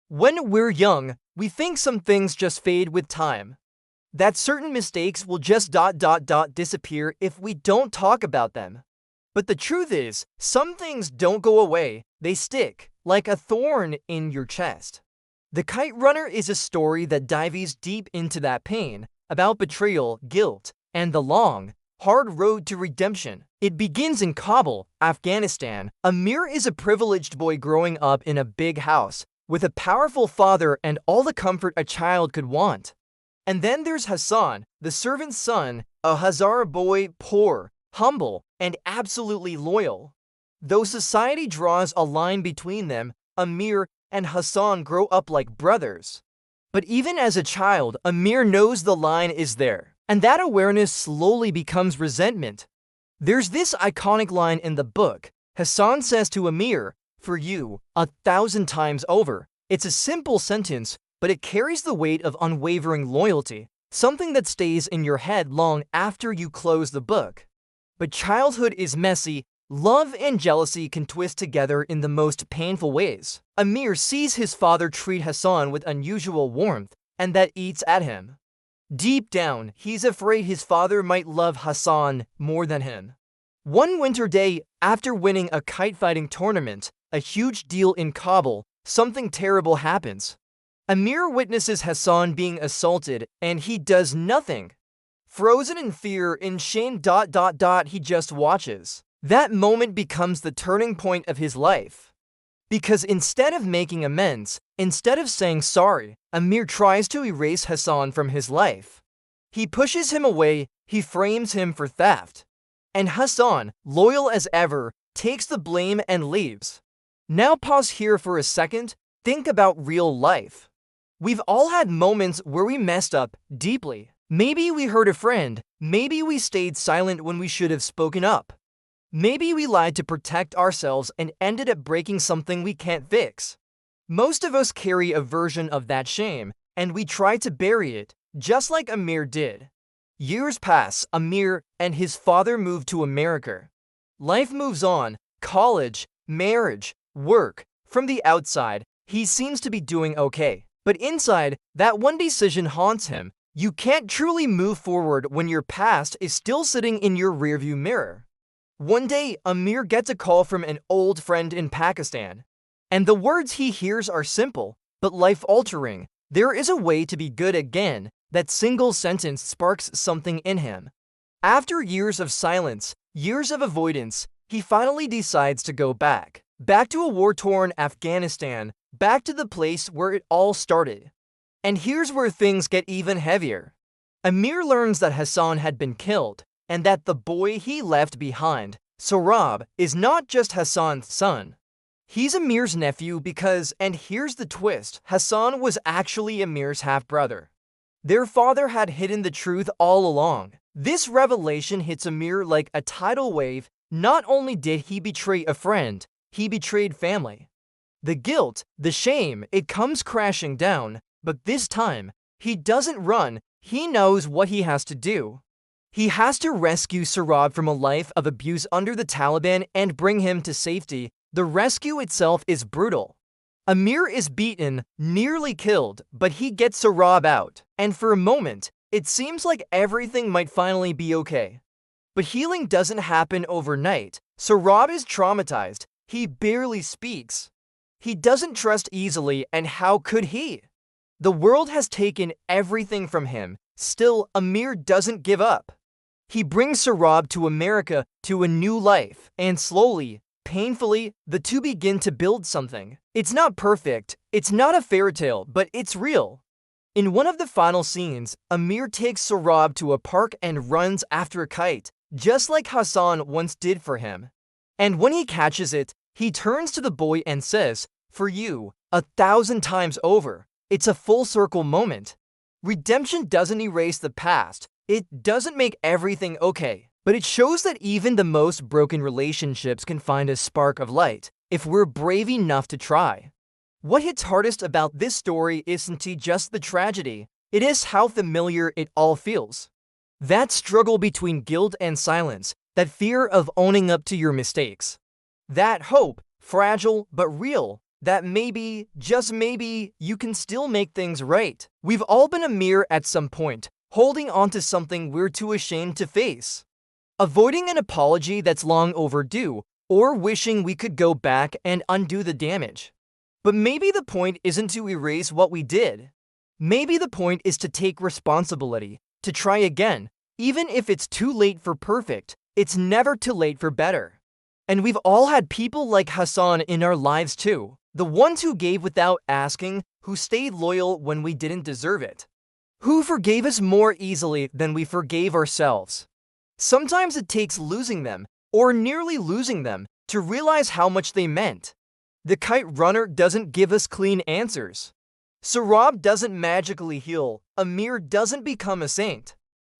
When we're young, we think some things just fade with time. That certain mistakes will just disappear if we don't talk about them. But the truth is, some things don't go away, they stick, like a thorn in your chest. The Kite Runner is a story that dives deep into that pain, about betrayal, guilt, and the long, hard road to redemption. It begins in Kabul, Afghanistan. Amir is a privileged boy growing up in a big house, with a powerful father and all the comfort a child could want. And then there's Hassan, the servant's son, a Hazara boy, poor, humble, and absolutely loyal. Though society draws a line between them, Amir and Hassan grow up like brothers. But even as a child, Amir knows the line is there, and that awareness slowly becomes resentment. There's this iconic line in the book. Hassan says to Amir, "For you, 1,000 times over." It's a simple sentence, but it carries the weight of unwavering loyalty, something that stays in your head long after you close the book. But childhood is messy. Love and jealousy can twist together in the most painful ways. Amir sees his father treat Hassan with unusual warmth, and that eats at him. Deep down, he's afraid his father might love Hassan more than him. One winter day, after winning a kite fighting tournament, a huge deal in Kabul, something terrible happens. Amir witnesses Hassan being assaulted, and he does nothing. Frozen in fear, in shame, he just watches. That moment becomes the turning point of his life. Because instead of making amends, instead of saying sorry, Amir tries to erase Hassan from his life. He pushes him away, he frames him for theft. And Hassan, loyal as ever, takes the blame and leaves. Now pause here for a second, think about real life. We've all had moments where we messed up deeply. Maybe we hurt a friend, maybe we stayed silent when we should have spoken up. Maybe we lied to protect ourselves and ended up breaking something we can't fix. Most of us carry a version of that shame, and we try to bury it, just like Amir did. Years pass, Amir and his father move to America. Life moves on, college, marriage, work. From the outside, he seems to be doing okay. But inside, that one decision haunts him. You can't truly move forward when your past is still sitting in your rearview mirror. One day, Amir gets a call from an old friend in Pakistan. And the words he hears are simple, but life-altering. There is a way to be good again. That single sentence sparks something in him. After years of silence, years of avoidance, he finally decides to go back. Back to a war-torn Afghanistan, back to the place where it all started. And here's where things get even heavier. Amir learns that Hassan had been killed, and that the boy he left behind, Sohrab, is not just Hassan's son. He's Amir's nephew because, and here's the twist, Hassan was actually Amir's half-brother. Their father had hidden the truth all along. This revelation hits Amir like a tidal wave. Not only did he betray a friend, he betrayed family. The guilt, the shame, it comes crashing down, but this time, he doesn't run, he knows what he has to do. He has to rescue Sohrab from a life of abuse under the Taliban and bring him to safety. The rescue itself is brutal. Amir is beaten, nearly killed, but he gets Sohrab out. And for a moment, it seems like everything might finally be okay. But healing doesn't happen overnight. Sohrab is traumatized. He barely speaks. He doesn't trust easily, and how could he? The world has taken everything from him. Still, Amir doesn't give up. He brings Sohrab to America, to a new life, and slowly, painfully, the two begin to build something. It's not perfect, it's not a fairy tale, but it's real. In one of the final scenes, Amir takes Sohrab to a park and runs after a kite, just like Hassan once did for him. And when he catches it, he turns to the boy and says, "For you, 1,000 times over." It's a full circle moment. Redemption doesn't erase the past. It doesn't make everything okay. But it shows that even the most broken relationships can find a spark of light, if we're brave enough to try. What hits hardest about this story isn't just the tragedy, it is how familiar it all feels. That struggle between guilt and silence, that fear of owning up to your mistakes. That hope, fragile but real, that maybe, just maybe, you can still make things right. We've all been a mirror at some point, holding on to something we're too ashamed to face. Avoiding an apology that's long overdue, or wishing we could go back and undo the damage. But maybe the point isn't to erase what we did. Maybe the point is to take responsibility, to try again. Even if it's too late for perfect, it's never too late for better. And we've all had people like Hassan in our lives too. The ones who gave without asking, who stayed loyal when we didn't deserve it. Who forgave us more easily than we forgave ourselves. Sometimes it takes losing them, or nearly losing them, to realize how much they meant. The Kite Runner doesn't give us clean answers. Sarab doesn't magically heal. Amir doesn't become a saint.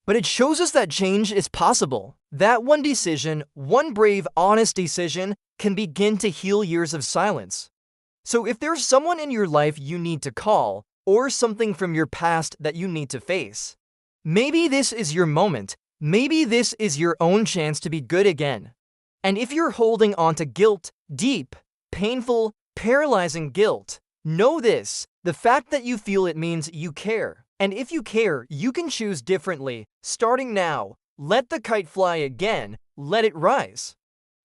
But it shows us that change is possible. That one decision, one brave, honest decision, can begin to heal years of silence. So if there's someone in your life you need to call, or something from your past that you need to face, maybe this is your moment. Maybe this is your own chance to be good again. And if you're holding on to guilt, deep, painful, paralyzing guilt, know this: the fact that you feel it means you care. And if you care, you can choose differently. Starting now, let the kite fly again. Let it rise.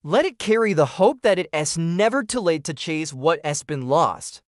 Let it carry the hope that it's never too late to chase what has been lost.